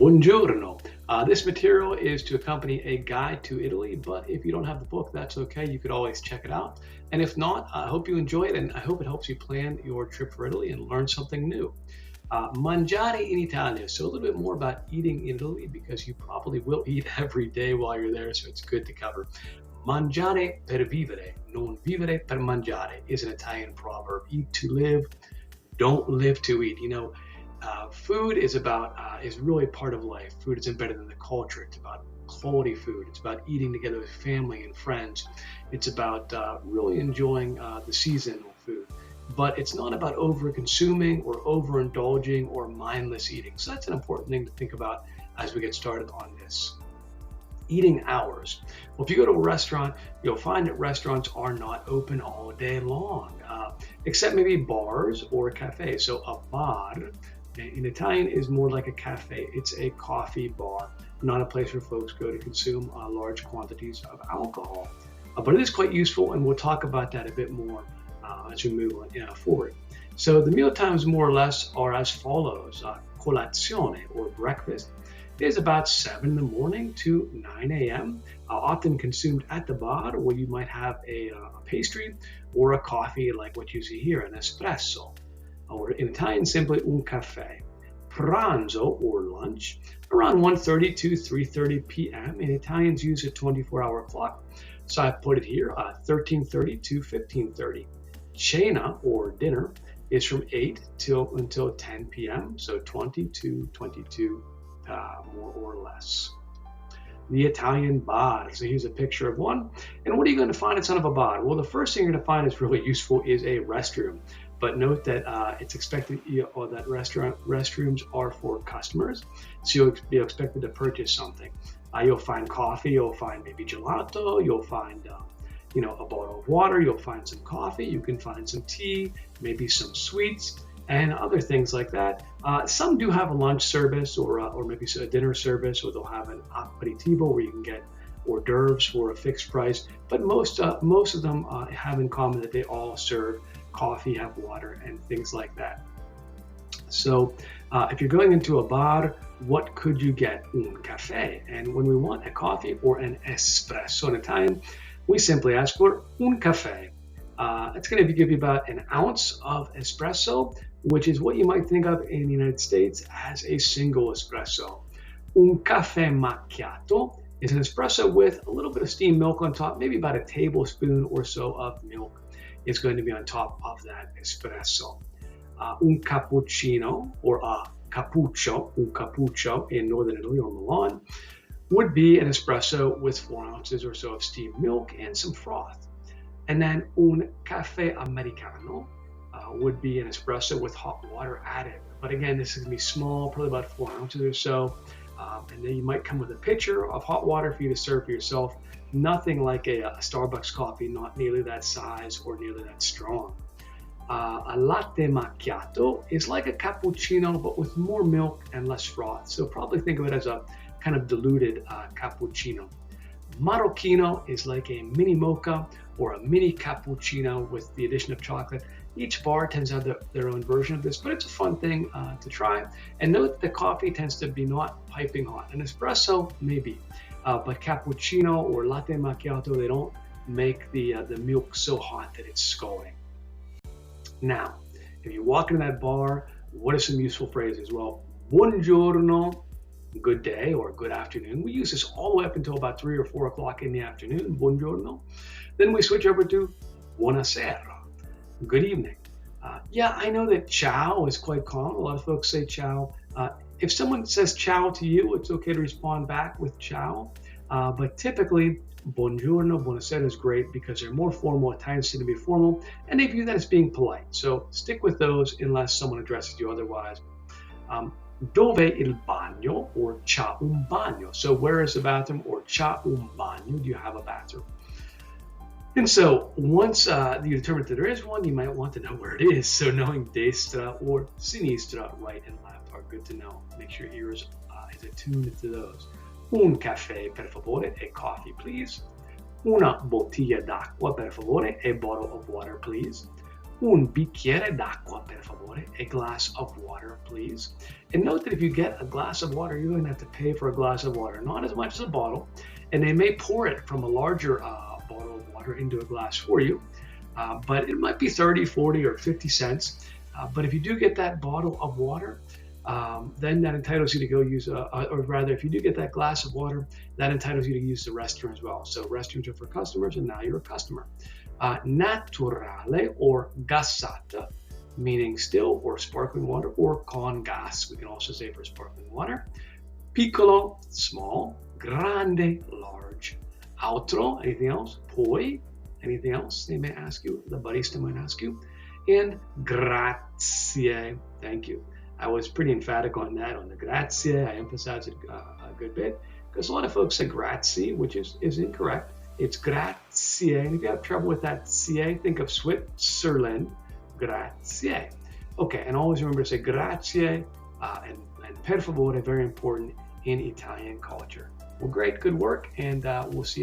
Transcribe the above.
Buongiorno. This material is to accompany a guide to Italy, but if you don't have the book, that's okay. You could always check it out. And if not, I hope you enjoy it and I hope it helps you plan your trip for Italy and learn something new. Mangiare in Italia. So, a little bit more about eating in Italy because you probably will eat every day while you're there, so it's good to cover. Mangiare per vivere, non vivere per mangiare is an Italian proverb. Eat to live, don't live to eat. Food is really part of life. Food is embedded in the culture. It's about quality food. It's about eating together with family and friends. It's about really enjoying the seasonal food. But it's not about over consuming or overindulging or mindless eating. So that's an important thing to think about as we get started on this. Eating hours. Well, if you go to a restaurant, you'll find that restaurants are not open all day long, except maybe bars or cafes. So a bar in Italian is more like a cafe. It's a coffee bar, not a place where folks go to consume large quantities of alcohol. But it is quite useful, and we'll talk about that a bit more as we move on, forward. So the meal times more or less are as follows. Colazione, or breakfast, is about 7 in the morning to 9 a.m., often consumed at the bar, where you might have a pastry or a coffee like what you see here, an espresso, or in Italian simply un caffè. Pranzo, or lunch, around 1:30 to 3:30 p.m. And Italians use a 24-hour clock, so I put it here, 13:30 to 15:30. Cena, or dinner, is from 8 until 10 p.m., so 20 to 22 more or less. The Italian bar. So here's a picture of one. And what are you going to find inside of a bar? Well, the first thing you're going to find is really useful is a restroom. But note that it's expected that restrooms are for customers, so you'll be expected to purchase something. You'll find coffee, you'll find maybe gelato, you'll find a bottle of water, you'll find some coffee, you can find some tea, maybe some sweets, and other things like that. Some do have a lunch service or maybe a dinner service, or they'll have an aperitivo where you can get hors d'oeuvres for a fixed price. But most of them have in common that they all serve coffee, have water, and things like that. So if you're going into a bar, what could you get? Un caffè. And when we want a coffee or an espresso in Italian, we simply ask for un caffè. It's going to give you about an ounce of espresso, which is what you might think of in the United States as a single espresso. Un caffè macchiato is an espresso with a little bit of steamed milk on top, maybe about a tablespoon or so of milk is going to be on top of that espresso. Un cappuccino, or a cappuccio in Northern Italy or Milan, would be an espresso with 4 ounces or so of steamed milk and some froth. And then un caffè americano would be an espresso with hot water added. But again, this is going to be small, probably about 4 ounces or so. And then you might come with a pitcher of hot water for you to serve for yourself. Nothing like a Starbucks coffee, not nearly that size or nearly that strong. A latte macchiato is like a cappuccino, but with more milk and less froth. So probably think of it as a kind of diluted cappuccino. Marocchino is like a mini mocha or a mini cappuccino with the addition of chocolate. Each bar tends to have their own version of this, but it's a fun thing to try. And note the coffee tends to be not piping hot. An espresso, maybe, but cappuccino or latte macchiato, they don't make the milk so hot that it's scalding. Now, if you walk into that bar, what are some useful phrases? Well, buongiorno, good day or good afternoon. We use this all the way up until about 3 or 4 o'clock in the afternoon, buongiorno. Then we switch over to buonasera, good evening. I know that ciao is quite common. A lot of folks say ciao. If someone says ciao to you, it's okay to respond back with ciao. But typically, buongiorno, buonasera is great because they're more formal. Italians tend to be formal, and they view that as being polite. So stick with those unless someone addresses you otherwise. Dove il bagno, or c'ha un bagno. So where is the bathroom, or c'ha un bagno? Do you have a bathroom? And so once you determine that there is one, you might want to know where it is. So knowing destra or sinistra, right and left, are good to know. Make sure your ears is attuned to those. Un caffè, per favore, a coffee, please. Una bottiglia d'acqua, per favore, a bottle of water, please. Un bicchiere d'acqua, per favore. A glass of water, please. And note that if you get a glass of water, you're going to have to pay for a glass of water, not as much as a bottle. And they may pour it from a larger bottle of water into a glass for you. But it might be 30, 40, or 50 cents. But if you do get that bottle of water, then that entitles you to go use, or rather, if you do get that glass of water, that entitles you to use the restroom as well. So restrooms are for customers, and now you're a customer. Naturale or gassata, meaning still or sparkling water, or con gas. We can also say for sparkling water. Piccolo, small. Grande, large. Altro, anything else? Poi, anything else they may ask you, the barista might ask you. And grazie, thank you. I was pretty emphatic on that, on the grazie. I emphasized it a good bit because a lot of folks say grazie, which is incorrect. It's grazie. And if you have trouble with that cie, think of Switzerland. Grazie. Okay, and always remember to say grazie and per favore, very important in Italian culture. Well, great, good work, and we'll see you next time.